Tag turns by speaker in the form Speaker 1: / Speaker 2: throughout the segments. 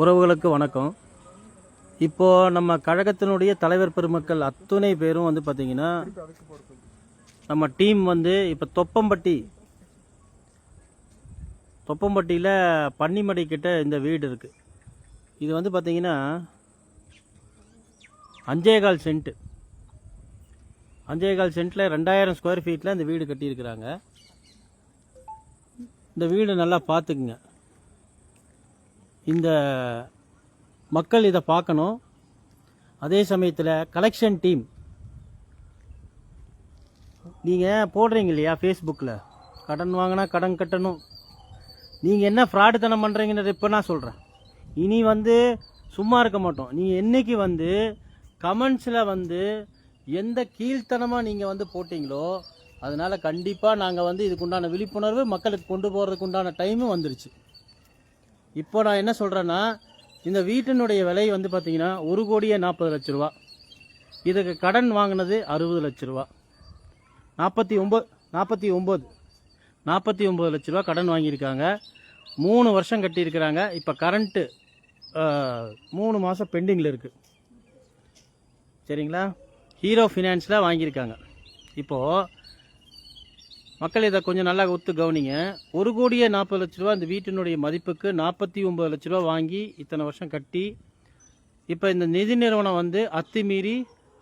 Speaker 1: உறவுகளுக்கு வணக்கம். இப்போது நம்ம கழகத்தினுடைய தலைவர் பெருமக்கள் அத்துணை பேரும் வந்து பார்த்திங்கன்னா நம்ம டீம் வந்து இப்போ தொப்பம்பட்டியில் பன்னிமடை கிட்ட இந்த வீடு இருக்குது. இது வந்து பார்த்திங்கன்னா 5.25 சென்ட்டு 5.25 சென்ட்டில் 2000 ஸ்கொயர் ஃபீட்டில் இந்த வீடு கட்டியிருக்கிறாங்க. இந்த வீடு நல்லா பார்த்துக்குங்க. இந்த மக்கள் இதை பார்க்கணும். அதே சமயத்தில் கலெக்ஷன் டீம் நீங்கள் போடுறீங்க இல்லையா ஃபேஸ்புக்கில், கடன் வாங்கினா கடன் கட்டணும், நீங்கள் என்ன ஃப்ராடுத்தனம் பண்ணுறீங்கன்னு இப்போ நான் சொல்கிறேன். இனி வந்து சும்மா இருக்க மாட்டோம். நீங்கள் என்றைக்கு வந்து கமெண்ட்ஸில் வந்து எந்த கீழ்த்தனமாக நீங்கள் வந்து போட்டிங்களோ அதனால் கண்டிப்பாக நாங்கள் வந்து இதுக்குண்டான விழிப்புணர்வு மக்களுக்கு கொண்டு போகிறதுக்கு உண்டான டைமும் வந்துருச்சு. இப்போ நான் என்ன சொல்கிறேன்னா, இந்த வீட்டினுடைய விலை வந்து பார்த்திங்கன்னா 1,40 லட்ச ரூபா. இதுக்கு கடன் வாங்கினது 60 லட்ச ரூபா. 49 லட்ச ரூபா கடன் வாங்கியிருக்காங்க. 3 வருஷம் கட்டியிருக்கிறாங்க. இப்போ கரண்ட்டு 3 மாதம் பெண்டிங்கில் இருக்குது. சரிங்களா? ஹீரோ ஃபினான்ஸில் வாங்கியிருக்காங்க. இப்போது மக்கள் இதை கொஞ்சம் நல்லா ஒத்து கவனிங்க. 1,40 லட்ச ரூபா இந்த வீட்டினுடைய மதிப்புக்கு 49 லட்ச ரூபா வாங்கி இத்தனை வருஷம் கட்டி இப்போ இந்த நிதி நிறுவனம் வந்து அத்துமீறி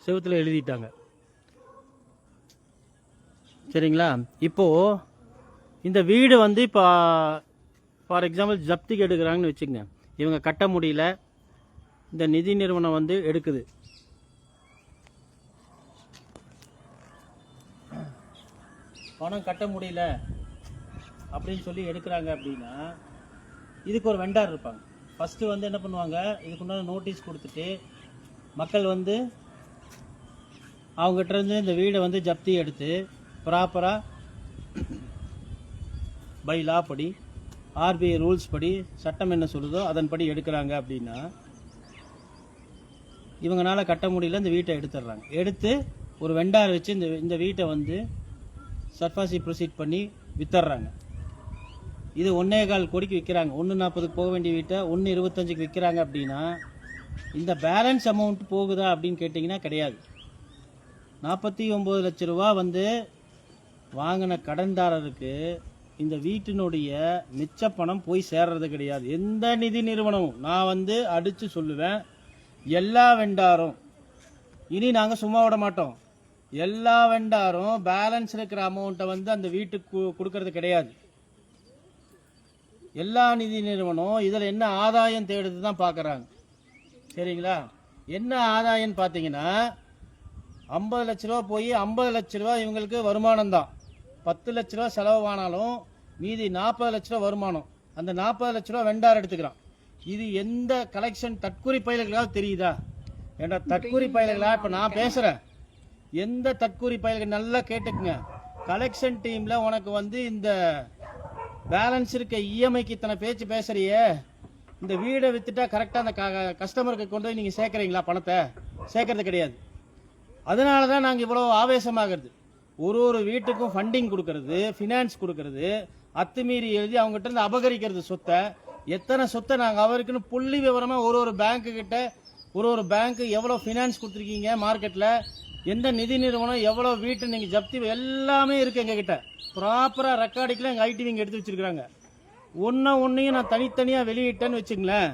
Speaker 1: செவுத்தில் எழுதிட்டாங்க. சரிங்களா? இப்போது இந்த வீடு வந்து இப்போ ஃபார் எக்ஸாம்பிள் ஜப்திக்கு எடுக்கிறாங்கன்னு வச்சுக்கங்க. இவங்க கட்ட முடியல, இந்த நிதி நிறுவனம் வந்து எடுக்குது. பணம் கட்ட முடியல அப்படின்னு சொல்லி எடுக்கிறாங்க அப்படின்னா இதுக்கு ஒரு வெண்டார் இருப்பாங்க. ஃபஸ்ட்டு வந்து என்ன பண்ணுவாங்க, இதுக்குண்டான நோட்டீஸ் கொடுத்துட்டு மக்கள் வந்து அவங்ககிட்டருந்து இந்த வீடை வந்து ஜப்தி எடுத்து ப்ராப்பராக பை லா படி, ஆர்பிஐ ரூல்ஸ் படி, சட்டம் என்ன சொல்லுதோ அதன்படி எடுக்கிறாங்க அப்படின்னா இவங்களால கட்ட முடியல, இந்த வீட்டை எடுத்துடுறாங்க. எடுத்து ஒரு வெண்டார் வச்சு இந்த வீட்டை வந்து சர்ஃபாசி ப்ரொசீட் பண்ணி வித்துடுறாங்க. இது 1.25 கோடிக்கு விற்கிறாங்க. 1.40க்கு போக வேண்டிய வீட்டை 1.25க்கு விற்கிறாங்க. அப்படின்னா இந்த பேலன்ஸ் அமௌண்ட் போகுதா அப்படின்னு கேட்டிங்கன்னா கிடையாது. 49 லட்ச ரூபா வந்து வாங்கின கடன்தாரருக்கு இந்த வீட்டினுடைய மிச்ச பணம் போய் சேர்றது கிடையாது. எந்த நிதி நிறுவனமும் நான் வந்து அடித்து சொல்லுவேன், எல்லா வெண்டாரும் இனி நாங்கள் சும்மா விட மாட்டோம். எல்லா வெண்டாரும் பேலன்ஸ் இருக்கிற அமௌண்ட்டை வந்து அந்த வீட்டுக்கு கொடுக்கறது கிடையாது. எல்லா நிதி நிறுவனம் இதில் என்ன ஆதாயம் தேடுது தான் பார்க்குறாங்க. சரிங்களா? என்ன ஆதாயம்னு பார்த்தீங்கன்னா 50 லட்ச ரூபா போய் 50 லட்ச ரூபா இவங்களுக்கு வருமானம் தான். 10 லட்ச ரூபா செலவானாலும் மீதி 40 லட்ச ரூபா வருமானம். அந்த 40 லட்ச ரூபா வெண்டார் எடுத்துக்கிறான். இது எந்த கலெக்ஷன் தற்கூரி பயல்களாக தெரியுதா? ஏன்னா தற்கூரி பயல்களா இப்போ நான் பேசுகிறேன். எந்த தற்கூரி பயல்கள் நல்லா கேட்டுக்குங்க. கலெக்ஷன் டீமில் உனக்கு வந்து இந்த பேலன்ஸ் இருக்க இஎம்ஐக்கு இத்தனை பேச்சு பேசுறியே, இந்த வீடை விற்றுட்டா கரெக்டாக அந்த கஸ்டமருக்கு கொண்டு போய் நீங்கள் சேர்க்குறீங்களா? பணத்தை சேர்க்கறது கிடையாது. அதனால தான் நாங்கள் இவ்வளோ ஆவேசமாகிறது. ஒரு வீட்டுக்கும் ஃபண்டிங் கொடுக்கறது, ஃபினான்ஸ் கொடுக்கறது, அத்துமீறி எழுதி அவங்ககிட்ட இருந்து அபகரிக்கிறது சொத்தை. எத்தனை சொத்தை நாங்கள் அவருக்குன்னு புள்ளி விவரமாக ஒரு பேங்க்கு கிட்ட ஒரு பேங்க்கு எவ்வளோ ஃபினான்ஸ் கொடுத்துருக்கீங்க, மார்க்கெட்டில் எந்த நிதி நிறுவனம் எவ்வளோ வீட்டு நீங்கள் ஜப்தி எல்லாமே இருக்குது எங்ககிட்ட. ப்ராப்பராக ரெக்கார்டிக்கெலாம் எங்கள் ஐடிவிங்க எடுத்து வச்சுருக்குறாங்க. ஒன்றையும் நான் தனித்தனியாக வெளியிட்டேன்னு வச்சுங்களேன்,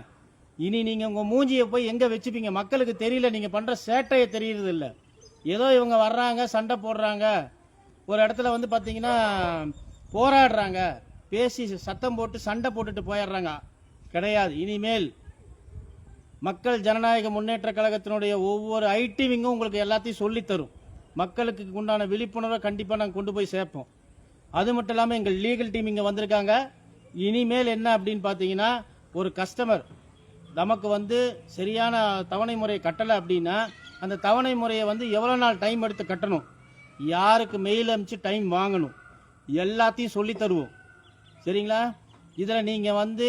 Speaker 1: இனி நீங்கள் உங்கள் மூஞ்சியை போய் எங்கே வச்சுப்பீங்க? மக்களுக்கு தெரியல, நீங்கள் பண்ணுற சேட்டையை தெரியறது இல்லை. ஏதோ இவங்க வர்றாங்க, சண்டை போடுறாங்க, ஒரு இடத்துல வந்து பார்த்தீங்கன்னா போராடுறாங்க, பேசி சத்தம் போட்டு சண்டை போட்டுட்டு போயிடுறாங்க. கிடையாது. இனிமேல் மக்கள் ஜனநாயக முன்னேற்ற கழகத்தினுடைய ஒவ்வொரு ஐடிவிங்கும் உங்களுக்கு எல்லாத்தையும் சொல்லித்தரும். மக்களுக்கு உண்டான விழிப்புணர்வை கண்டிப்பாக நாங்கள் கொண்டு போய் சேர்ப்போம். அது மட்டும் இல்லாமல் எங்கள் லீகல் டீம் இங்கே வந்திருக்காங்க. இனிமேல் என்ன அப்படின்னு பார்த்தீங்கன்னா, ஒரு கஸ்டமர் நமக்கு வந்து சரியான தவணை முறையை கட்டலை அப்படின்னா அந்த தவணை முறையை வந்து எவ்வளோ நாள் டைம் எடுத்து கட்டணும், யாருக்கு மெயில் அனுப்பிச்சு டைம் வாங்கணும், எல்லாத்தையும் சொல்லி தருவோம். சரிங்களா? இதில் நீங்கள் வந்து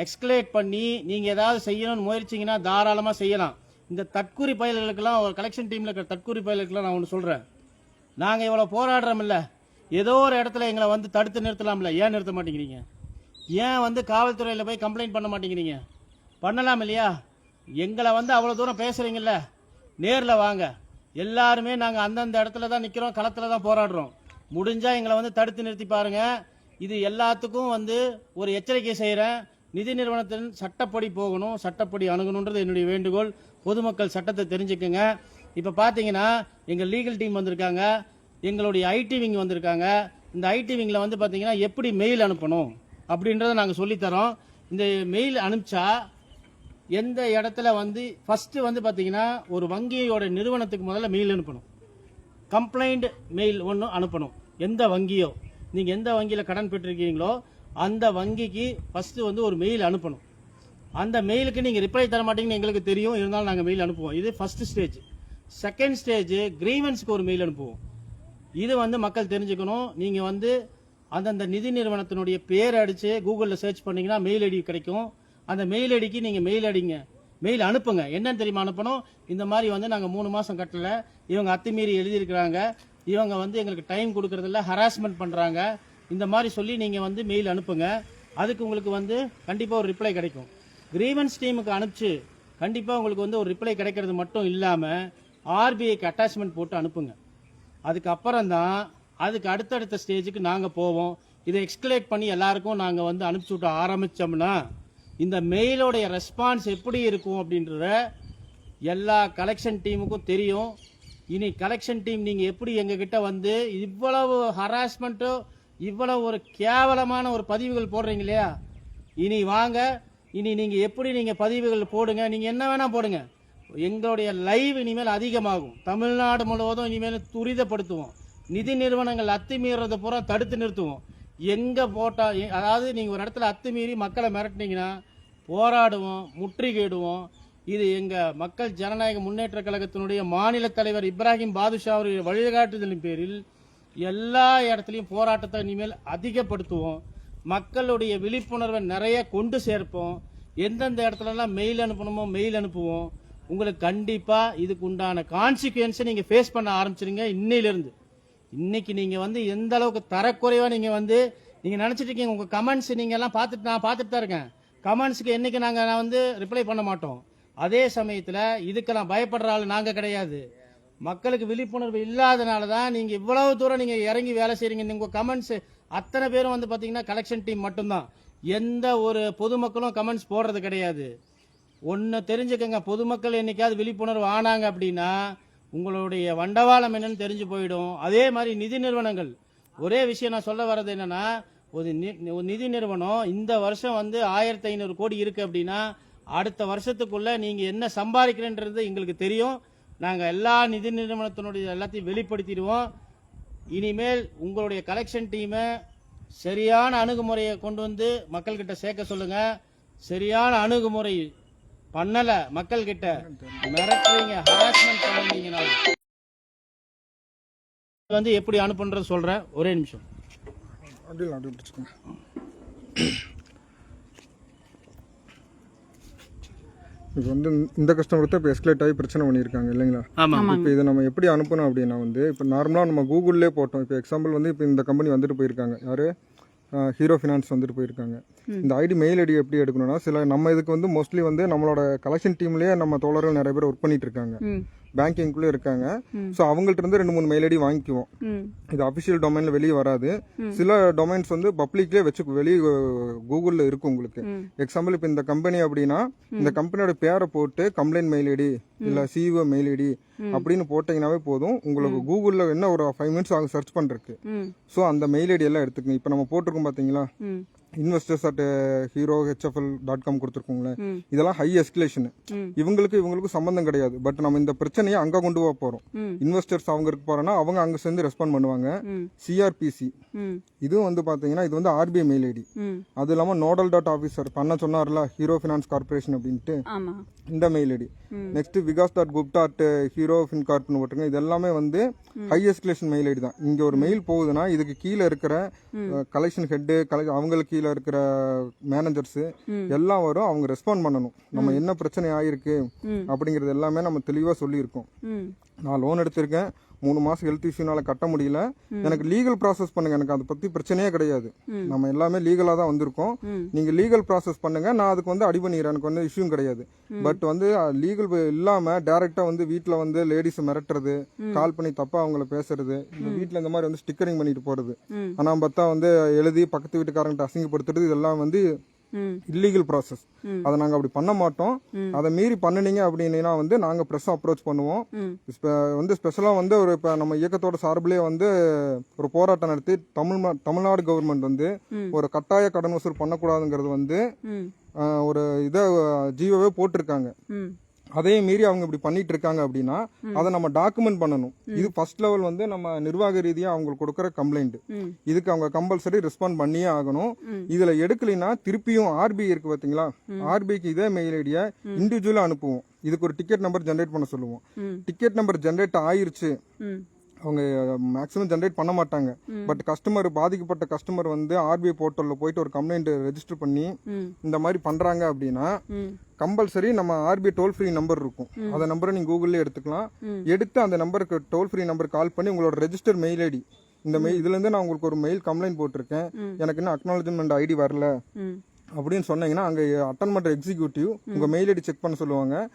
Speaker 1: எக்ஸ்கலேட் பண்ணி நீங்கள் ஏதாவது செய்யணும்னு முயற்சிங்கன்னா தாராளமாக செய்யலாம். இந்த தற்கூரி பயல்களுக்கெல்லாம், ஒரு கலெக்ஷன் டீமில் இருக்கிற தற்கூரி பயல்களுக்கெல்லாம் நான் ஒன்று சொல்கிறேன். நாங்கள் இவ்வளோ போராடுறோம்ல, ஏதோ ஒரு இடத்துல எங்களை வந்து தடுத்து நிறுத்தலாம்ல, ஏன் நிறுத்த மாட்டேங்கிறீங்க? ஏன் வந்து காவல்துறையில் போய் கம்ப்ளைண்ட் பண்ண மாட்டேங்கிறீங்க? பண்ணலாம் இல்லையா? எங்களை வந்து அவ்வளோ தூரம் பேசுகிறீங்கல்ல, நேரில் வாங்க. எல்லாருமே நாங்கள் அந்தந்த இடத்துல தான் நிற்கிறோம், களத்தில் தான் போராடுறோம். முடிஞ்சால் எங்களை வந்து தடுத்து நிறுத்தி பாருங்கள். இது எல்லாத்துக்கும் வந்து ஒரு எச்சரிக்கை செய்கிறேன். நிதி நிறுவனத்தின் சட்டப்படி போகணும், சட்டப்படி அணுகணுன்றது என்னுடைய வேண்டுகோள். பொதுமக்கள் சட்டத்தை தெரிஞ்சுக்குங்க. இப்போ பார்த்தீங்கன்னா எங்கள் லீகல் டீம் வந்திருக்காங்க, எங்களுடைய ஐடி விங் வந்திருக்காங்க. இந்த ஐடி விங்கில் வந்து பார்த்தீங்கன்னா எப்படி மெயில் அனுப்பணும் அப்படின்றத நாங்கள் சொல்லித்தரோம். இந்த மெயில் அனுப்பிச்சா எந்த இடத்துல வந்து ஃபஸ்ட்டு வந்து பார்த்தீங்கன்னா ஒரு வங்கியோட நிறுவனத்துக்கு முதல்ல மெயில் அனுப்பணும். கம்ப்ளைண்ட் மெயில் ஒன்று அனுப்பணும். எந்த வங்கியோ, நீங்கள் எந்த வங்கியில் கடன் பெற்றிருக்கீங்களோ அந்த வங்கிக்கு ஃபஸ்ட்டு வந்து ஒரு மெயில் அனுப்பணும். அந்த மெயிலுக்கு நீங்கள் ரிப்ளை தர மாட்டீங்கன்னு எங்களுக்கு தெரியும், இருந்தாலும் நாங்கள் மெயில் அனுப்புவோம். இது ஃபஸ்ட்டு ஸ்டேஜ். செகண்ட் ஸ்டேஜ் கிரீவன்ஸுக்கு ஒரு மெயில் அனுப்புவோம். இது வந்து மக்கள் தெரிஞ்சுக்கணும். நீங்கள் வந்து அந்தந்த நிதி நிறுவனத்தினுடைய பேர் அடித்து கூகுளில் சர்ச் பண்ணிங்கன்னா மெயில் ஐடி கிடைக்கும். அந்த மெயில் ஐடிக்கு நீங்கள் மெயில் அடிங்க, மெயில் அனுப்புங்க. என்னன்னு தெரியுமா அனுப்பணும்? இந்த மாதிரி வந்து நாங்கள் 3 மாதம் கட்டல, இவங்க அத்துமீறி எழுதியிருக்கிறாங்க, இவங்க வந்து எங்களுக்கு டைம் கொடுக்கறதில்ல, ஹராஸ்மெண்ட் பண்ணுறாங்க, இந்த மாதிரி சொல்லி நீங்கள் வந்து மெயில் அனுப்புங்க. அதுக்கு உங்களுக்கு வந்து கண்டிப்பாக ஒரு ரிப்ளை கிடைக்கும். கிரீவன்ஸ் டீமுக்கு அனுப்பிச்சு கண்டிப்பாக உங்களுக்கு வந்து ஒரு ரிப்ளை கிடைக்கிறது மட்டும் இல்லாமல் ஆர்பிஐக்கு அட்டாச்மெண்ட் போட்டு அனுப்புங்க. அதுக்கப்புறம் தான் அதுக்கு அடுத்தடுத்த ஸ்டேஜுக்கு நாங்கள் போவோம். இதை எக்ஸ்கலேட் பண்ணி எல்லாருக்கும் நாங்கள் வந்து அனுப்பிச்சி விட்டு ஆரம்பித்தோம்னா இந்த மெயிலோடைய ரெஸ்பான்ஸ் எப்படி இருக்கும் அப்படின்றத எல்லா கலெக்ஷன் டீமுக்கும் தெரியும். இனி கலெக்ஷன் டீம் நீங்கள் எப்படி எங்ககிட்ட வந்து இவ்வளவு ஹராஸ்மெண்ட்டோ இவ்வளவு ஒரு கேவலமான ஒரு பதிவுகள் போடுறீங்க இல்லையா, இனி வாங்க, இனி நீங்கள் எப்படி நீங்கள் பதிவுகள் போடுங்க, நீங்கள் என்ன வேணால் போடுங்க. எங்களுடைய லைவ் இனிமேல் அதிகமாகும். தமிழ்நாடு முழுவதும் இனிமேல் துரிதப்படுத்துவோம். நிதி நிறுவனங்கள் அத்துமீறதை பூரா தடுத்து நிறுத்துவோம். எங்கே போட்டால், அதாவது நீங்கள் ஒரு இடத்துல அத்துமீறி மக்களை மிரட்டினீங்கன்னா போராடுவோம், முற்றுகையிடுவோம். இது எங்கள் மக்கள் ஜனநாயக முன்னேற்ற கழகத்தினுடைய மாநில தலைவர் இப்ராஹிம் பாதுஷா அவருடைய வழிகாட்டுதலின் பேரில் எல்லா இடத்துலையும் போராட்டத்தை இனிமேல் அதிகப்படுத்துவோம். மக்களுடைய விழிப்புணர்வை நிறைய கொண்டு சேர்ப்போம். எந்தெந்த இடத்துலலாம் மெயில் அனுப்பணுமோ மெயில் அனுப்புவோம். உங்களுக்கு கண்டிப்பாக இதுக்கு உண்டான கான்சிக்வன்ஸை நீங்கள் ஃபேஸ் பண்ண ஆரம்பிச்சிருங்க. இன்னையிலிருந்து இன்னைக்கு நீங்கள் வந்து எந்த அளவுக்கு தரக்குறைவாக நீங்கள் வந்து நீங்கள் நினச்சிட்டு இருக்கீங்க. உங்கள் கமெண்ட்ஸ் நீங்கள் எல்லாம் பார்த்துட்டு நான் பார்த்துட்டு தான் இருக்கேன். கமெண்ட்ஸுக்கு என்றைக்கு நான் வந்து ரிப்ளை பண்ண மாட்டோம். அதே சமயத்தில் இதுக்கெல்லாம் பயப்படுற ஆள் நாங்கள் கிடையாது. மக்களுக்கு விழிப்புணர்வு இல்லாதனால தான் நீங்கள் இவ்வளவு தூரம் நீங்கள் இறங்கி வேலை செய்கிறீங்க. உங்கள் கமெண்ட்ஸ் அத்தனை பேரும் வந்து பார்த்தீங்கன்னா கலெக்ஷன் டீம் மட்டும்தான். எந்த ஒரு பொதுமக்களும் கமெண்ட்ஸ் போடுறது கிடையாது. ஒன்று தெரிஞ்சுக்கங்க, பொதுமக்கள் என்னைக்காவது விழிப்புணர்வு ஆனாங்க அப்படின்னா உங்களுடைய வண்டவாளம் என்னன்னு தெரிஞ்சு போயிடும். அதே மாதிரி நிதி நிறுவனங்கள், ஒரே விஷயம் நான் சொல்ல வர்றது என்னன்னா, ஒரு நிதி நிறுவனம் இந்த வருஷம் வந்து 1500 கோடி இருக்கு அப்படின்னா அடுத்த வருஷத்துக்குள்ள நீங்க என்ன சம்பாதிக்கிறன்றது எங்களுக்கு தெரியும். நாங்கள் எல்லா நிதி நிறுவனத்தினுடைய எல்லாத்தையும் வெளிப்படுத்திடுவோம். இனிமேல் உங்களுடைய கலெக்ஷன் டீமை சரியான அணுகுமுறையை கொண்டு வந்து மக்கள்கிட்ட சேர்க்க சொல்லுங்க. சரியான அணுகுமுறை பண்ணல, மக்கள் கிட்ட மிரட்டுறீங்க, ஹராஸ்மெண்ட் பண்ணுவீங்கன்னா வந்து எப்படி அனுப்புன்றது சொல்றேன். ஒரே நிமிஷம்.
Speaker 2: இப்போ வந்து இந்த கஸ்டமருக்கு இப்போ எஸ்கலேட் ஆகி பிரச்சனை பண்ணியிருக்காங்க இல்லைங்களா? இப்போ இதை நம்ம எப்படி அனுப்பணும் அப்படின்னா வந்து இப்போ நார்மலாக நம்ம கூகுள்லேயே போட்டோம். இப்போ எக்ஸாம்பிள் வந்து இப்போ இந்த கம்பெனி வந்துட்டு போயிருக்காங்க, யார் ஹீரோ ஃபினான்ஸ் வந்துட்டு போயிருக்காங்க. இந்த ஐடி மெயில் ஐடி எப்படி எடுக்கணும்னா, சில நம்ம இதுக்கு வந்து மோஸ்ட்லி வந்து நம்மளோட கலெக்ஷன் டீம்லேயே நம்ம தோழர்கள் நிறைய பேர் ஒர்க் பண்ணிட்டு இருக்காங்க, பேங்கிங்குள்ளே இருக்காங்க. ஸோ அவங்கள்ட்ட இருந்து 2-3 மெயில் ஐடி வாங்கிக்குவோம். இது அஃபிஷியல் டொமைனில் வெளியே வராது. சில டொமைன்ஸ் வந்து பப்ளிக்லேயே வச்சு வெளியே கூகுளில் இருக்கும் உங்களுக்கு. எக்ஸாம்பிள் இப்போ இந்த கம்பெனி அப்படின்னா இந்த கம்பெனியோட பேரை போட்டு கம்ப்ளைண்ட் மெயில் ஐடி இல்லை சிஇஓ மெயில் ஐடி அப்படின்னு போட்டிங்கனாவே போதும். உங்களுக்கு கூகுளில் என்ன ஒரு 5 மினிட்ஸ் ஆகும் சர்ச் பண்ணுறதுக்கு. ஸோ அந்த மெயில் ஐடி எல்லாம் எடுத்துக்கங்க. இப்போ நம்ம போட்டிருக்கோம் பார்த்தீங்களா, investors@herohfl.com கொடுத்துருக்கோங்களே, இதெல்லாம் ஹை எஸ்கலேஷன். இவங்களுக்கும் சம்பந்தம் கிடையாது. பட் நம்ம இந்த பிரச்சனையை அங்க கொண்டு போக போறோம். இன்வெஸ்டர்ஸ் அவங்க இருக்கு போறோம்னா அவங்க அங்க சேர்ந்து ரெஸ்பாண்ட் பண்ணுவாங்க. சிஆர்பிசி இதுவும் வந்து பாத்தீங்கன்னா இது வந்து ஆர்பிஐ மெயில் ஐடி. அது இல்லாம nodal.officer பண்ண சொன்னார்ல ஹீரோ ஃபினான்ஸ் கார்பரேஷன் அப்படின்ட்டு இந்த மெயில் ஐடி. நெக்ஸ்ட் vikas.gupta@herofincorp போட்டுருங்க. இது எல்லாமே வந்து ஹை எஸ்கலேஷன் மெயில் ஐடி தான். இங்க ஒரு மெயில் போகுதுன்னா இதுக்கு கீழே இருக்கிற கலெக்ஷன் ஹெட், அவங்களுக்கு கீழே இருக்கிற மேனேஜர்ஸ் எல்லாம் வரும். அவங்க ரெஸ்பாண்ட் பண்ணணும். நம்ம என்ன பிரச்சனை ஆயிருக்கு அப்படிங்கறது எல்லாமே நம்ம தெளிவா சொல்லியிருக்கோம். நான் லோன் எடுத்திருக்கேன், 3 மாசம் ஹெல்த் இஷ்யூனால கட்ட முடியல, எனக்கு லீகல் ப்ராசஸ் பண்ணுங்க, எனக்கு அதை பத்தி பிரச்சனையே கிடையாது, நம்ம எல்லாமே லீகலா தான் வந்திருக்கோம், நீங்க லீகல் ப்ராசஸ் பண்ணுங்க, நான் அதுக்கு வந்து அடி பண்ணிடுறேன், எனக்கு வந்து இஷ்யூ கிடையாது. பட் வந்து லீகல் இல்லாம டைரக்டா வந்து வீட்டுல வந்து லேடிஸ் மிரட்டுறது, கால் பண்ணி தப்பா அவங்கள பேசுறது, இந்த வீட்டுல இந்த மாதிரி வந்து ஸ்டிக்கரிங் பண்ணிட்டு போறது, ஆனா பார்த்தா வந்து எழுதி பக்கத்து வீட்டுக்காரங்கிட்ட அசிங்கப்படுத்துறது, இதெல்லாம் வந்து இல்லீகல் ப்ராசஸ். அதை நாங்க அப்படி பண்ண மாட்டோம். அதை மீறி பண்ணினீங்க அப்படின்னா வந்து நாங்க பிரஸ் அப்ரோச் பண்ணுவோம். வந்து ஸ்பெஷலா வந்து ஒரு இப்ப நம்ம இயக்கத்தோட சார்பிலே வந்து ஒரு போராட்டம் நடத்தி தமிழ்நாடு கவர்மெண்ட் வந்து ஒரு கட்டாய கடன் வசூல் பண்ணக்கூடாதுங்கிறது வந்து ஒரு இதை ஜியோவே போட்டிருக்காங்க. அதே மீறி அவங்க இப்படி பண்ணிட்டு இருக்காங்க அப்படின்னா அதை நம்ம டாக்குமெண்ட் பண்ணணும். இது ஃபர்ஸ்ட் லெவல் வந்து நம்ம நிர்வாக ரீதியா அவங்களுக்கு கொடுக்குற கம்ப்ளைண்ட். இதுக்கு அவங்க கம்பல்சரி ரெஸ்பாண்ட் பண்ணியே ஆகணும். இதுல எடுக்கலைன்னா திருப்பியும் ஆர்பிஐ இருக்கு பாத்தீங்களா, ஆர்பிஐக்கு இதே மெயில் ஐடியா இண்டிவிஜுவலா அனுப்புவோம். இதுக்கு ஒரு டிக்கெட் நம்பர் ஜென்ரேட் பண்ண சொல்லுவோம். டிக்கெட் நம்பர் ஜென்ரேட் ஆயிருச்சு, அவங்க மேக்ஸிமம் ஜென்ரேட் பண்ண மாட்டாங்க. பட் கஸ்டமர், பாதிக்கப்பட்ட கஸ்டமர் வந்து ஆர்பிஐ போர்ட்டல்ல போயிட்டு ஒரு கம்ப்ளைண்ட் ரெஜிஸ்டர் பண்ணி இந்த மாதிரி பண்றாங்க அப்படின்னா கம்பல்சரி நம்ம ஆர்பிஐ டோல் ஃப்ரீ நம்பர் இருக்கும், அந்த நம்பரை நீங்க கூகுள்ல எடுத்துக்கலாம். எடுத்து அந்த நம்பருக்கு டோல் ஃப்ரீ நம்பர் கால் பண்ணி உங்களோட ரெஜிஸ்டர் மெயில் ஐடி, இந்த மெயில் இதுல இருந்து நான் உங்களுக்கு ஒரு மெயில் கம்ப்ளைண்ட் போட்டிருக்கேன், எனக்கு இன்னும் அக்னாலஜ்மெண்ட் ஐடி வரல அப்படின்னு சொன்னீங்கன்னா அங்க அட்டன் பண்ற எக்ஸிக்யூட்டிவ் உங்க மெயில் ஐடி செக் பண்ண சொல்லுவாங்க.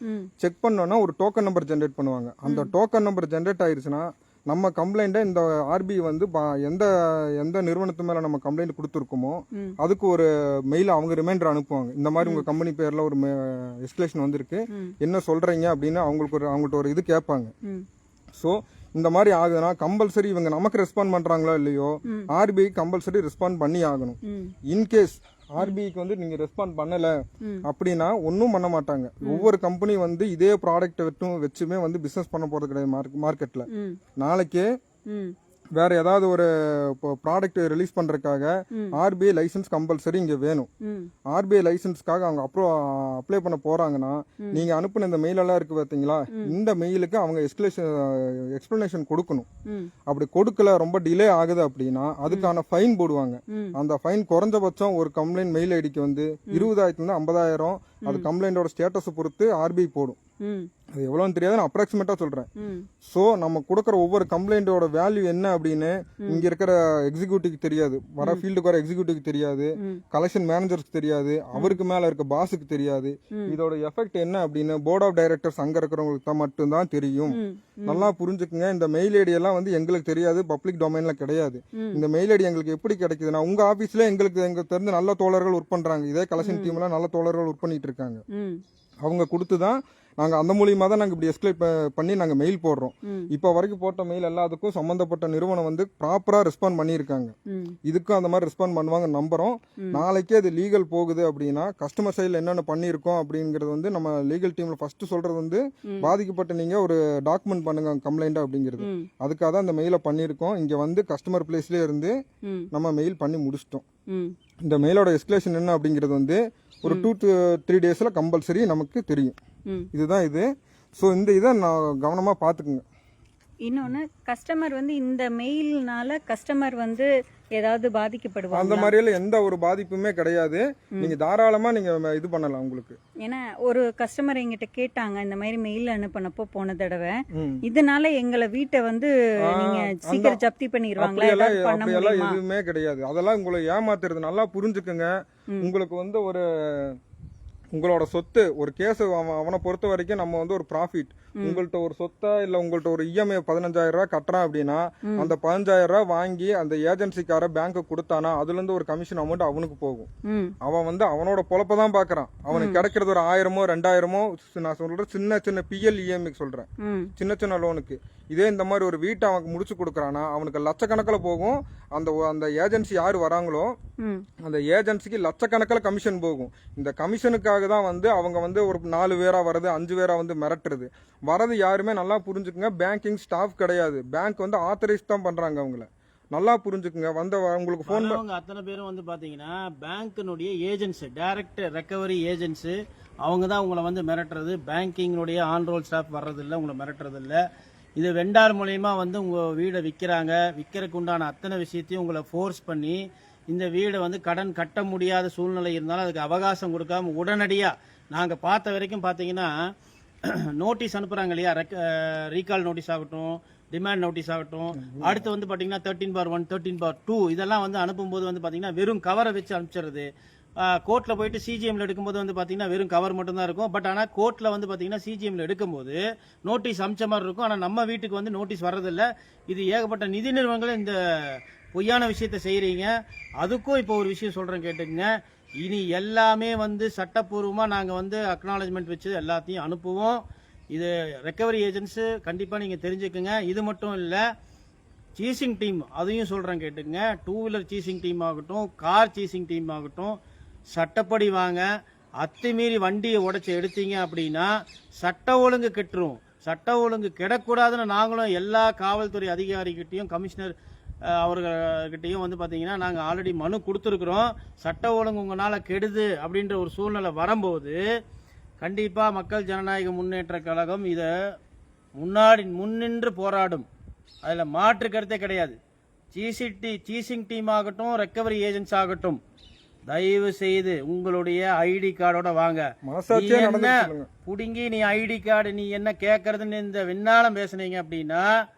Speaker 2: செக் பண்ணோன்னா ஒரு டோக்கன் நம்பர் ஜென்ரேட் பண்ணுவாங்க. அந்த டோக்கன் நம்பர் ஜென்ரேட் ஆயிருச்சுன்னா நம்ம கம்ப்ளைண்ட்டை இந்த ஆர்பிஐ வந்து எந்த எந்த நிறுவனத்து மேல நம்ம கம்ப்ளைண்ட் கொடுத்துருக்கோமோ அதுக்கு ஒரு மெயில் அவங்க ரிமைண்டர் அனுப்புவாங்க. இந்த மாதிரி உங்க கம்பெனி பேர்ல ஒரு எஸ்கலேஷன் வந்திருக்கு, என்ன சொல்றீங்க அப்படின்னு அவங்கள்ட்ட ஒரு இது கேட்பாங்க. ஸோ இந்த மாதிரி ஆகுதுன்னா கம்பல்சரி இவங்க நமக்கு ரெஸ்பாண்ட் பண்றாங்களோ இல்லையோ ஆர்பிஐ கம்பல்சரி ரெஸ்பாண்ட் பண்ணி ஆகணும். இன்கேஸ் ஆர்பிஐக்கு வந்து நீங்க ரெஸ்பாண்ட் பண்ணல அப்படின்னா ஒன்னும் பண்ண மாட்டாங்க. ஒவ்வொரு கம்பெனி வந்து இதே ப்ராடக்ட் வச்சுமே வந்து பிசினஸ் பண்ண போறது கிடையாது மார்க்கெட்ல. நாளைக்கே வேற ஏதாவது ஒரு ப்ராடக்ட் ரிலீஸ் பண்றதுக்காக ஆர்பிஐ லைசன்ஸ் கம்பல்சரி இங்க வேணும். ஆர்பிஐ லைசன்ஸ்க்காக அவங்க அப்ளை பண்ண போறாங்கன்னா நீங்க அனுப்புன இந்த மெயில் எல்லாம் இருக்கு பாத்தீங்களா, இந்த மெயிலுக்கு அவங்க எக்ஸ்பிளனேஷன் கொடுக்கணும். அப்படி கொடுக்கல, ரொம்ப டிலே ஆகுது அப்படின்னா அதுக்கான ஃபைன் போடுவாங்க. அந்த ஃபைன் குறைஞ்சபட்சம் ஒரு கம்ப்ளைண்ட் மெயில் ஐடிக்கு வந்து 20,000 50,000, அது கம்ப்ளைண்டோட ஸ்டேட்டஸ் பொறுத்து ஆர்பிஐ போடும். அது எவ்வளவுன்னு தெரியாது, நான் அப்ராக்சிமேட்டா சொல்றேன். சோ நம்ம கொடுக்கற ஒவ்வொரு கம்ப்ளைண்டோட வேல்யூ என்ன அப்படின்னு இங்க இருக்கிற எக்ஸிக்யூட்டிவ்க்கு தெரியாது, வர ஃபீல்டுக்கு வர எக்ஸிக்யூட்டிவ்க்கு தெரியாது, கலெக்ஷன் மேனேஜருக்கு தெரியாது, அவருக்கு மேல இருக்க பாஸுக்கு தெரியாது. இதோட எஃபெக்ட் என்ன அப்படின்னு போர்ட் ஆஃப் டைரக்டர்ஸ் அங்க இருக்கிறவங்களுக்கு தான் மட்டும்தான் தெரியும். நல்லா புரிஞ்சுக்குங்க. இந்த மெயில் ஐடி எல்லாம் வந்து எங்களுக்கு தெரியாது, பப்ளிக் டொமைன்ல கிடையாது. இந்த மெயில் ஐடி எங்களுக்கு எப்படி கிடைக்குதுன்னா உங்க ஆபீஸ்ல எங்களுக்கு தெரிஞ்ச நல்ல தோழர்கள் ஒர்க் பண்றாங்க, இதே கலெக்ஷன் டீம்ல நல்ல தோழர்கள் ஒர்க் பண்ணிட்டு இருக்காங்க. அவங்க கொடுத்துதான் நாங்க அந்த மூலியமா தான் நாங்க இப்படி எஸ்கலேட் பண்ணி நாங்க மெயில் போடுறோம். இப்ப வரைக்கும் போட்ட மெயில் எல்லாத்துக்கும் சம்பந்தப்பட்ட நிறுவனம் வந்து ப்ராப்பரா ரெஸ்பாண்ட் பண்ணிருக்காங்க. இதுக்கும் அந்த மாதிரி ரெஸ்பாண்ட் பண்ணுவாங்க நம்புறோம். நாளைக்கே அது லீகல் போகுது அப்படின்னா கஸ்டமர் சைட்ல என்னென்ன பண்ணிருக்கோம் அப்படிங்கறது வந்து நம்ம லீகல் டீம்ல ஃபர்ஸ்ட் சொல்றது வந்து பாதிக்கப்பட்ட நீங்க ஒரு டாக்குமெண்ட் பண்ணுங்க கம்ப்ளைண்ட் அப்படிங்கிறது. அதுக்காக தான் இந்த மெயில பண்ணிருக்கோம். இங்க வந்து கஸ்டமர் பிளேஸ்லயே இருந்து நம்ம மெயில் பண்ணி முடிச்சிட்டோம். இந்த மெயிலோட எஸ்கலேஷன் என்ன அப்படிங்கிறது வந்து ஒரு 2 to 3 டேஸ்ல கம்பல்சரி நமக்கு தெரியும். இதுதான் இது. ஸோ இந்த இதை நான் கவனமா பாத்துக்குங்க.
Speaker 3: இன்னொன்னு, கஸ்டமர் வந்து இந்த மெயில்னால கஸ்டமர் வந்து ஏதாவது பாதிக்கப்படுவாங்க?
Speaker 2: அந்த மாதிரில எந்த ஒரு பாதிப்புமே கிடையாது. நீங்க தாராளமா நீங்க இது பண்ணலாம் உங்களுக்கு.
Speaker 3: ஏன்னா ஒரு கஸ்டமர் எங்கிட்ட கேட்டாங்க, இந்த மாதிரி மெயில் அனுப்பினப்போ போன தடவை, இதனால எங்களை வீட்டை வந்து நீங்க சீக்கிரம் ஜப்தி பண்ணிடுவாங்களா, ஏதாவது பண்ண முடியுமா?
Speaker 2: எதுவுமே கிடையாது. அதெல்லாம் உங்களை ஏமாத்துறது. நல்லா புரிஞ்சுக்குங்க. உங்களுக்கு வந்து ஒரு உங்களோட சொத்து ஒரு கேஸ், அவனை பொறுத்த வரைக்கும் நம்ம வந்து ஒரு ப்ராஃபிட். உங்கள்ட்ட ஒரு சொத்தா இல்ல உங்கள்ட்ட ஒரு இஎம்ஐ 15,000 ரூபாய் கட்டுறான் அப்படின்னா அந்த 15,000 ரூபாய் வாங்கி அந்த ஏஜென்சிக்கார பேங்க் கொடுத்தானா அதுல இருந்து ஒரு கமிஷன் அமௌண்ட் அவனுக்கு போகும். அவன் வந்து அவனோட பொழப்பதான் பாக்குறான். அவனுக்கு கிடைக்கிறது ஒரு 1000மோ 2000மோ. நான் சொல்றேன் சின்ன சின்ன பிஎல் இஎம்ஐ சொல்றேன், சின்ன சின்ன லோனுக்கு. இதே இந்த மாதிரி ஒரு வீட்டை அவனுக்கு முடிச்சு கொடுக்கறானா அவனுக்கு லட்சக்கணக்கில் போகும். அந்த ஏஜென்சி யாரு வராங்களோ அந்த ஏஜென்சிக்கு லட்சக்கணக்கில் கமிஷன் போகும். இந்த கமிஷனுக்காக தான் வந்து அவங்க வந்து ஒரு 4 பேரா வர்றது, 5 பேரா வந்து மிரட்டுறது. வரது யாருமே நல்லா புரிஞ்சுக்குங்க, பேங்கிங் ஸ்டாஃப் கிடையாது. பேங்க் வந்து ஆத்தரைஸ் தான் பண்றாங்க அவங்கள. நல்லா புரிஞ்சுக்குங்க. உங்களுக்கு போன்
Speaker 1: அத்தனை பேரும் வந்து பாத்தீங்கன்னா பேங்கினுடைய ஏஜென்ட்ஸ், டைரக்ட் ரெக்கவரி ஏஜென்ட்ஸ், அவங்க தான் உங்களை வந்து மிரட்டுறது. பேங்கிங்களுடைய ஆன் ரோல் ஸ்டாஃப் வர்றது இல்லை, உங்களை மிரட்டுறது இல்லை. இது வெண்டார் மூலயமா வந்து உங்க வீடை விற்கிறதுக்கு உண்டான அத்தனை விஷயத்தையும் உங்களை ஃபோர்ஸ் பண்ணி இந்த வீடை வந்து கடன் கட்ட முடியாத சூழ்நிலை இருந்தாலும் அதுக்கு அவகாசம் கொடுக்காம உடனடியாக நாங்கள் பார்த்த வரைக்கும் பார்த்தீங்கன்னா நோட்டீஸ் அனுப்புகிறாங்க இல்லையா, ரீகால் நோட்டீஸ் ஆகட்டும், டிமாண்ட் நோட்டீஸ் ஆகட்டும், அடுத்து வந்து பாத்தீங்கன்னா 13/1, 13/2 இதெல்லாம் வந்து அனுப்பும்போது வந்து பாத்தீங்கன்னா வெறும் கவரை வச்சு அனுப்பிச்சிடுறது. கோர்ட்ல போயிட்டு சிஜிஎம்ல எடுக்கும்போது வந்து பாத்தீங்கன்னா வெறும் கவர் மட்டும் தான் இருக்கும். பட் ஆனா கோர்ட்ல வந்து பாத்தீங்கன்னா சிஜிஎம்ல எடுக்கும்போது நோட்டீஸ் அமிச்ச மாதிரி இருக்கும். ஆனா நம்ம வீட்டுக்கு வந்து நோட்டீஸ் வர்றதில்ல. இது ஏகப்பட்ட நிதி நிறுவனங்கள் இந்த பொய்யான விஷயத்தை செய்யறீங்க. அதுக்கும் இப்போ ஒரு விஷயம் சொல்றேன் கேட்டுக்கங்க. இனி எல்லாமே வந்து சட்டப்பூர்வமா நாங்க வந்து அக்னாலஜ்மெண்ட் வச்சு எல்லாத்தையும் அனுப்புவோம். இது ரெக்கவரி ஏஜென்ட்ஸ் கண்டிப்பா நீங்க தெரிஞ்சுக்குங்க. இது மட்டும் இல்ல, சீசிங் டீம் அதையும் சொல்றேன் கேட்டுங்க. 2 வீலர் சீசிங் டீம் ஆகட்டும், கார் சீசிங் டீம் ஆகட்டும், சட்டப்படி வாங்க. அத்துமீறி வண்டியை உடைச்சு எடுத்தீங்க அப்படின்னா சட்ட ஒழுங்கு கெட்டுரும். சட்ட ஒழுங்கு கெடக்கூடாதுன்னு நாங்களும் எல்லா காவல்துறை அதிகாரிகிட்டையும், கமிஷனர் அவர்கிட்டையும் வந்து பாத்தீங்கன்னா நாங்கள் ஆல்ரெடி மனு கொடுத்துருக்குறோம். சட்ட ஒழுங்கு உங்களால் கெடுது அப்படின்ற ஒரு சூழ்நிலை வரும்போது கண்டிப்பாக மக்கள் ஜனநாயக முன்னேற்ற கழகம் இதை முன்னின்று போராடும். அதில் மாற்று கருத்தே கிடையாது. சீசிங் டீம் ஆகட்டும், ரெக்கவரி ஏஜென்ட்ஸ் ஆகட்டும், தயவு செய்து உங்களுடைய ஐடி கார்டோட வாங்க. நீ என்ன புடுங்கி நீ ஐடி கார்டு நீ என்ன கேட்கறதுன்னு இந்த விண்ணாலம் பேசுனீங்க அப்படின்னா,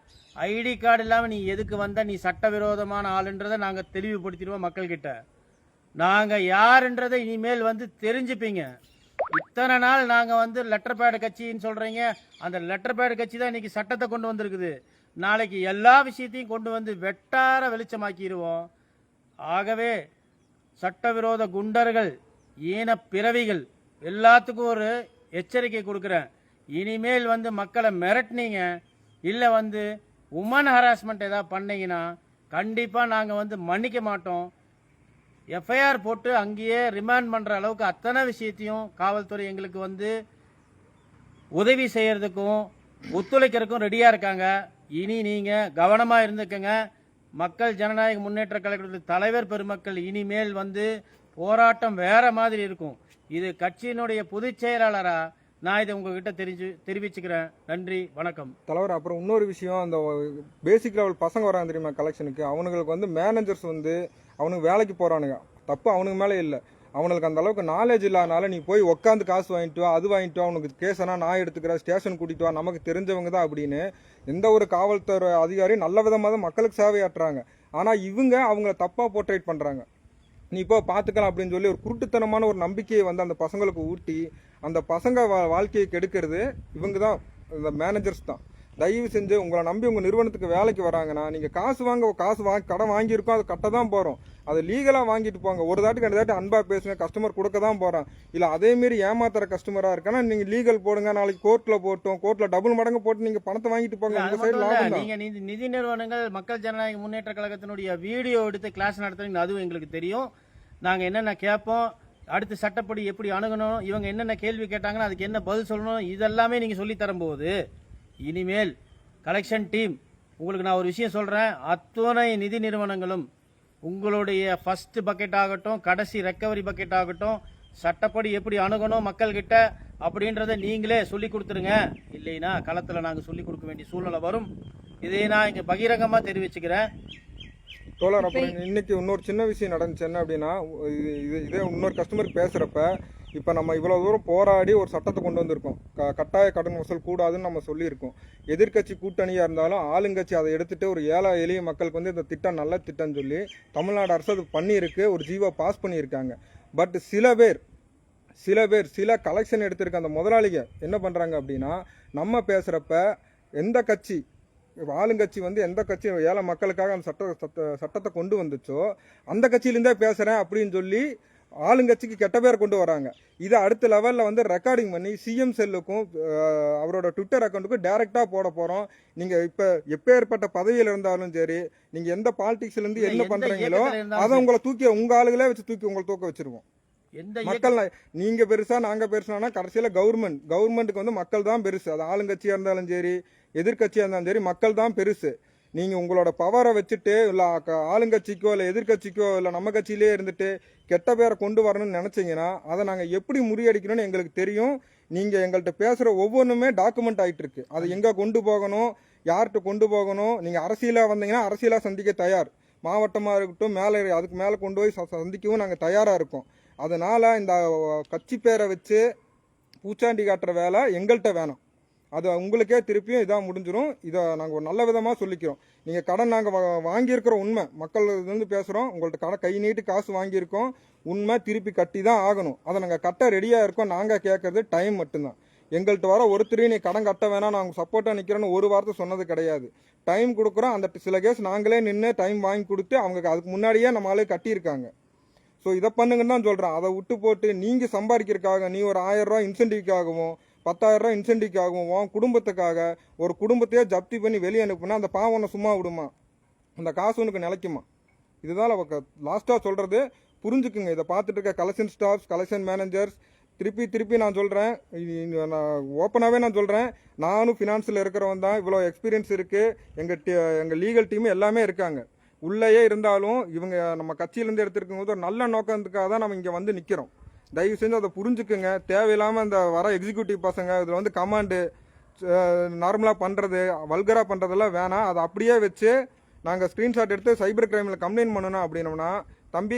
Speaker 1: ஐடி கார்டு இல்லாம நீ எதுக்கு வந்த, நீ சட்டவிரோதமான ஆளுன்றதை நாங்க தெளிவுபடுத்திடுவோம் மக்கள் கிட்ட. நாங்க யாருன்றதை இனிமேல் வந்து தெரிஞ்சுப்பீங்க. இத்தனை நாள் நாங்க வந்து லெட்டர் பேட் கட்சின்னு சொல்றீங்க. அந்த லெட்டர் பேட் கட்சி தான் இன்னைக்கு சட்டத்தை கொண்டு வந்திருக்குது. நாளைக்கு எல்லா விஷயத்தையும் கொண்டு வந்து வெட்டார வெளிச்சமாக்கிடுவோம். ஆகவே சட்டவிரோத குண்டர்கள், ஈன பிறவிகள் எல்லாத்துக்கும் ஒரு எச்சரிக்கை கொடுக்குறேன். இனிமேல் வந்து மக்களை மிரட்டினீங்க, இல்லை வந்து உமன் ஹராஸ்மெண்ட் ஏதாவது பண்ணீங்கன்னா கண்டிப்பாக நாங்கள் வந்து மன்னிக்க மாட்டோம். எஃப்ஐஆர் போட்டு அங்கேயே ரிமாண்ட் பண்ணுற அளவுக்கு அத்தனை விஷயத்தையும் காவல்துறை எங்களுக்கு வந்து உதவி செய்யறதுக்கும் ஒத்துழைக்கிறதுக்கும் ரெடியாக இருக்காங்க. இனி நீங்கள் கவனமாக இருந்துக்கங்க. மக்கள் ஜனநாயக முன்னேற்ற கழகத்தின் தலைவர் பெருமக்கள் இனிமேல் வந்து போராட்டம் வேற மாதிரி இருக்கும். இது கட்சியினுடைய பொதுச் செயலாளரா நான் இதை உங்ககிட்ட தெரிவிச்சுக்கிறேன். நன்றி, வணக்கம்.
Speaker 2: தலைவர், அப்புறம் இன்னொரு விஷயம், அந்த பேசிக் லெவல் பசங்க வராங்க தெரியுமா கலெக்ஷனுக்கு, அவனுங்களுக்கு வந்து மேனேஜர்ஸ் வந்து அவனுக்கு வேலைக்கு போறானுங்க. தப்பு அவனுக்கு மேலே இல்லை. அவனுக்கு அந்த அளவுக்கு நாலேஜ் இல்லாதனால நீ போய் உட்காந்து காசு வாங்கிட்டு வா, அது வாங்கிட்டு வா, அவனுக்கு கேஸனா நான் எடுத்துக்கிறேன், ஸ்டேஷன் கூட்டிட்டு வா, நமக்கு தெரிஞ்சவங்க தான் அப்படின்னு எந்த ஒரு காவல்துறை அதிகாரியும் நல்ல விதமாக தான் மக்களுக்கு சேவையாற்றுறாங்க. ஆனால் இவங்க அவங்கள தப்பாக போர்ட்ரேட் பண்ணுறாங்க. நீ இப்போ பார்த்துக்கலாம் அப்படின்னு சொல்லி ஒரு குருட்டுத்தனமான ஒரு நம்பிக்கையை வந்து அந்த பசங்களுக்கு ஊட்டி அந்த பசங்க வாழ்க்கையை கெடுக்கிறது இவங்க தான், இந்த மேனேஜர்ஸ் தான். தயவு செஞ்சு உங்களை நம்பி உங்கள் நிறுவனத்துக்கு வேலைக்கு வராங்கன்னா நீங்கள் காசு கடன் வாங்கியிருக்கோம், அது கட்ட தான் போகிறோம். அதை லீகலாக வாங்கிட்டு போங்க. ஒரு தாட்டுக்கு 2 தாட்டி அன்பாக பேசுங்க, கஸ்டமர் கொடுக்க தான் போகிறான். இல்லை அதேமாரி ஏமாத்துற கஸ்டமராக இருக்கனா நீங்கள் லீகல் போடுங்க. நாளைக்கு கோர்ட்டில் டபுள் மடங்கு போட்டு நீங்கள் பணத்தை வாங்கிட்டு போங்க. உங்கள் சைடு லாபம் தான்.
Speaker 1: நீங்கள் நிதி நிறுவனங்கள் மக்கள் ஜனநாயக முன்னேற்ற கழகத்தினுடைய வீடியோ எடுத்து கிளாஸ் நடத்துறீங்க, அதுவும் எங்களுக்கு தெரியும். நாங்கள் என்னென்ன கேட்போம், அடுத்து சட்டப்படி எப்படி அணுகணும், இவங்க என்னென்ன கேள்வி கேட்டாங்கன்னா அதுக்கு என்ன பதில் சொல்லணும், இதெல்லாமே நீங்கள் சொல்லி தரும்போது இனிமேல் கலெக்ஷன் டீம் உங்களுக்கு நான் ஒரு விஷயம் சொல்கிறேன். அத்தனை நிதி நிறுவனங்களும் உங்களுடைய ஃபர்ஸ்ட் பக்கெட் ஆகட்டும், கடைசி ரெக்கவரி பக்கெட் ஆகட்டும், சட்டப்படி எப்படி அணுகணும் மக்கள்கிட்ட அப்படின்றத நீங்களே சொல்லி கொடுத்துருங்க. இல்லைன்னா களத்தில் நாங்கள் சொல்லி கொடுக்க வேண்டிய சூழ்நிலை வரும். இதை நான் இங்கே பகிரங்கமாக தெரிவிச்சுக்கிறேன்.
Speaker 2: தோழர், அப்புறம் இன்னைக்கு இன்னொரு சின்ன விஷயம் நடந்துச்சு. என்ன அப்படின்னா, இதே இன்னொரு கஸ்டமருக்கு பேசுகிறப்ப இப்போ நம்ம இவ்வளோ தூரம் போராடி ஒரு சட்டத்தை கொண்டு வந்திருக்கோம். கட்டாய கடன் வசூல் கூடாதுன்னு நம்ம சொல்லியிருக்கோம். எதிர்கட்சி கூட்டணியாக இருந்தாலும் ஆளுங்கட்சி அதை எடுத்துகிட்டு ஒரு ஏழை எளிய மக்களுக்கு வந்து இந்த திட்டம் நல்ல திட்டம்னு சொல்லி தமிழ்நாடு அரசு அது பண்ணியிருக்கு, ஒரு ஜீவோ பாஸ் பண்ணியிருக்காங்க. பட் சில கலெக்ஷன் எடுத்திருக்க அந்த முதலாளிங்க என்ன பண்ணுறாங்க அப்படின்னா, நம்ம பேசுகிறப்ப எந்த கட்சி ஆளுங்கட்சி வந்து எந்த கட்சி ஏழை மக்களுக்காக அந்த சட்டத்தை கொண்டு வந்துச்சோ அந்த கட்சியிலேருந்தே பேசுகிறேன் அப்படின்னு சொல்லி ஆளுங்கட்சிக்கு கெட்ட பேர் கொண்டு வராங்க. இதை அடுத்த லெவலில் வந்து ரெக்கார்டிங் பண்ணி சிஎம் செல்லுக்கும் அவரோட ட்விட்டர் அக்கௌண்ட்டுக்கும் டைரெக்டாக போட போகிறோம். நீங்கள் இப்போ எப்பேற்பட்ட பதவியில் இருந்தாலும் சரி, நீங்கள் எந்த பாலிடிக்ஸ்லேருந்து என்ன பண்ணுறீங்களோ அதை உங்கள் ஆளுகளே வச்சு உங்களை தூக்க வச்சிருவோம். மக்கள் நீங்க பெருசா நாங்க பெருசானா கடைசியில கவர்மெண்ட்டுக்கு வந்து மக்கள் தான் பெருசு. அது ஆளுங்கட்சியா இருந்தாலும் சரி, எதிர்கட்சியா இருந்தாலும் சரி, மக்கள் தான் பெருசு. நீங்க உங்களோட பவரை வச்சுட்டு இல்ல ஆளுங்கட்சிக்கோ இல்ல எதிர்கட்சிக்கோ இல்ல நம்ம கட்சியிலே இருந்துட்டு கெட்ட பேரை கொண்டு வரணும்னு நினைச்சீங்கன்னா அதை நாங்க எப்படி முறியடிக்கணும்னு எங்களுக்கு தெரியும். நீங்க எங்கள்கிட்ட பேசுற ஒவ்வொன்றுமே டாக்குமெண்ட் ஆயிட்டு இருக்கு. அதை எங்க கொண்டு போகணும், யார்கிட்ட கொண்டு போகணும். நீங்க அரசியலா வந்தீங்கன்னா அரசியலா சந்திக்க தயார். மாவட்டமா இருக்கட்டும், அதுக்கு மேல கொண்டு போய் சந்திக்கவும் நாங்க தயாரா இருக்கோம். அதனால இந்த கட்சி பேரை வச்சு பூச்சாண்டி காட்டுற வேலை எங்கள்கிட்ட வேணும். அது உங்களுக்கே திருப்பியும் இதாக முடிஞ்சிடும். இதை நாங்கள் ஒரு நல்ல விதமாக சொல்லிக்கிறோம். நீங்கள் கடன் நாங்கள் வாங்கியிருக்கிற உண்மை, மக்கள் வந்து பேசுகிறோம், உங்கள்கிட்ட கடன் கை நீட்டு காசு வாங்கியிருக்கோம், உண்மை திருப்பி கட்டி தான் ஆகணும். அதை நாங்கள் கட்ட ரெடியாக இருக்கோம். நாங்கள் கேட்கறது டைம் மட்டும்தான். எங்கள்கிட்ட வர ஒருத்தரையும் நீ கடன் கட்ட வேணாம், நாங்கள் சப்போர்ட்டாக நிற்கிறோன்னு ஒரு வார்த்தை சொன்னது கிடையாது. டைம் கொடுக்குறோம். அந்த சில கேஸ் நாங்களே நின்று டைம் வாங்கி கொடுத்து அவங்க அதுக்கு முன்னாடியே நம்ம ஆளு கட்டியிருக்காங்க. ஸோ இதை பண்ணுங்கன்னு தான் சொல்கிறேன். அதை விட்டு போட்டு நீங்கள் சம்பாதிக்கிறதுக்காக நீ ஒரு 1000 ரூபா இன்சென்டிவ்க்காகவும் 10,000 ரூபா இன்சென்டிவ்க்காகவும் உன் குடும்பத்துக்காக ஒரு குடும்பத்தையே ஜப்தி பண்ணி வெளியே அனுப்புனா அந்த பாவம் ஒன்று சும்மா விடுமா? அந்த காசு உனக்கு நிலைக்குமா? இதுதான் லாஸ்ட்டாக சொல்கிறது. புரிஞ்சுக்குங்க. இதை பார்த்துட்டு இருக்க கலெக்ஷன் ஸ்டாஃப்ஸ், கலெக்ஷன் மேனேஜர்ஸ், திருப்பி நான் சொல்கிறேன், நான் ஓப்பனாகவே நான் சொல்கிறேன், நானும் ஃபினான்ஸில் இருக்கிறவன் தான். இவ்வளோ எக்ஸ்பீரியன்ஸ் இருக்குது. எங்கள் லீகல் டீம் எல்லாமே இருக்காங்க. உள்ளேயே இருந்தாலும் இவங்க நம்ம கட்சியிலேருந்து எடுத்துருக்கும் போது ஒரு நல்ல நோக்கத்துக்காக தான் நம்ம இங்கே வந்து நிற்கிறோம். தயவு செஞ்சு அதை புரிஞ்சுக்குங்க. தேவையில்லாமல் இந்த வர எக்ஸிக்யூட்டிவ் பசங்க இதில் வந்து கமாண்டு நார்மலாக பண்ணுறது, வல்கராக பண்ணுறதெல்லாம் வேணாம். அதை அப்படியே வச்சு நாங்கள் ஸ்க்ரீன்ஷாட் எடுத்து சைபர் கிரைமில் கம்ப்ளைண்ட் பண்ணணும் அப்படின்னோம்னா, தம்பி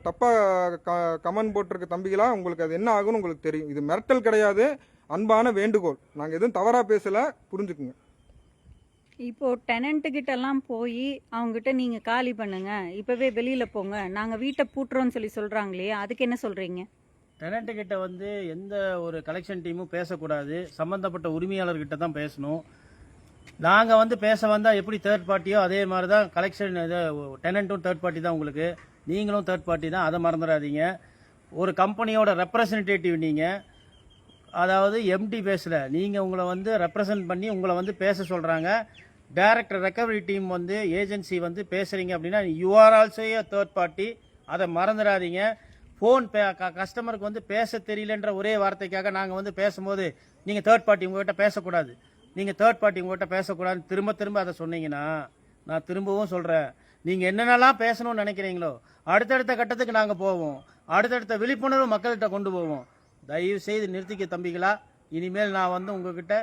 Speaker 2: தப்பாக கமெண்ட் போட்டிருக்க தம்பிகளா, உங்களுக்கு அது என்ன ஆகும்னு உங்களுக்கு தெரியும். இது மிரட்டல் கிடையாது, அன்பான வேண்டுகோள். நாங்கள் எதுவும் தவறாக பேசலை, புரிஞ்சுக்குங்க.
Speaker 3: இப்போ டெனண்ட் கிட்ட எல்லாம் போய் அவங்ககிட்ட நீங்க காலி பண்ணுங்க, இப்பவே வெளியில போங்க, நாங்க வீட்டை பூட்டுறோம்னு சொல்றாங்களே, அதுக்கு என்ன சொல்றீங்க?
Speaker 1: டெனண்ட் கிட்ட வந்து எந்த ஒரு கலெக்ஷன் டீமும் பேசக்கூடாது. சம்பந்தப்பட்ட உரிமையாளர்கிட்ட தான் பேசணும். நாங்கள் வந்து பேச வந்தால் எப்படி தேர்ட் பார்ட்டியோ அதே மாதிரி தான் கலெக்ஷன் டெனண்ட்டும் தேர்ட் பார்ட்டி தான் உங்களுக்கு. நீங்களும் தேர்ட் பார்ட்டி தான், அதை மறந்துடாதீங்க. ஒரு கம்பெனியோட ரெப்ரசன்டேட்டிவ் நீங்கள், அதாவது எம்டி பேசல, நீங்கள் உங்களை வந்து ரெப்ரசன்ட் பண்ணி உங்களை வந்து பேச சொல்கிறாங்க. டைரக்டர் ரெக்கவரி டீம் வந்து ஏஜென்சி வந்து பேசுகிறீங்க அப்படின்னா you are also A third party, அதை மறந்துடாதீங்க. ஃபோன் கஸ்டமருக்கு வந்து பேச தெரியலன்ற ஒரே வார்த்தைக்காக நாங்கள் வந்து பேசும்போது நீங்கள் தேர்ட் பார்ட்டி உங்கள்கிட்ட பேசக்கூடாது, நீங்கள் தேர்ட் பார்ட்டி உங்கள்கிட்ட பேசக்கூடாதுன்னு திரும்ப அதை சொன்னீங்கன்னா, நான் திரும்பவும் சொல்கிறேன், நீங்கள் என்னென்னலாம் பேசணும்னு நினைக்கிறீங்களோ அடுத்தடுத்த கட்டத்துக்கு நாங்கள் போவோம். அடுத்தடுத்த விழிப்புணர்வு மக்கள்கிட்ட கொண்டு போவோம். தயவு செய்து நிறுத்திக்க தம்பிகளா. இனிமேல் நான் வந்து உங்ககிட்ட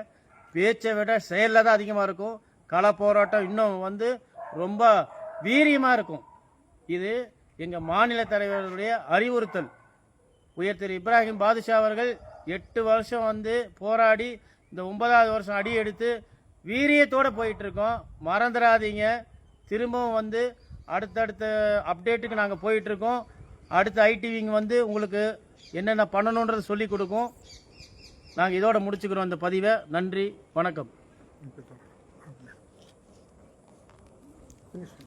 Speaker 1: பேச்சை விட செயலில் தான் அதிகமாக இருக்கும். கள போராட்டம் இன்னும் வந்து ரொம்ப வீரியமாக இருக்கும். இது எங்கள் மாநில தலைவர்களுடைய அறிவுறுத்தல். உயர் திரு இப்ராஹிம் பாதுஷா அவர்கள் 8 வருஷம் வந்து போராடி இந்த 9வது வருஷம் அடி எடுத்து வீரியத்தோடு போயிட்டுருக்கோம். மறந்துடாதீங்க. திரும்பவும் வந்து அடுத்தடுத்த அப்டேட்டுக்கு நாங்கள் போயிட்டுருக்கோம். அடுத்த ஐடிவிங்க வந்து உங்களுக்கு என்னென்ன பண்ணணுன்றதை சொல்லி கொடுக்கும். நாங்கள் இதோட முடிச்சுக்கிறோம் இந்த பதிவை. நன்றி, வணக்கம்.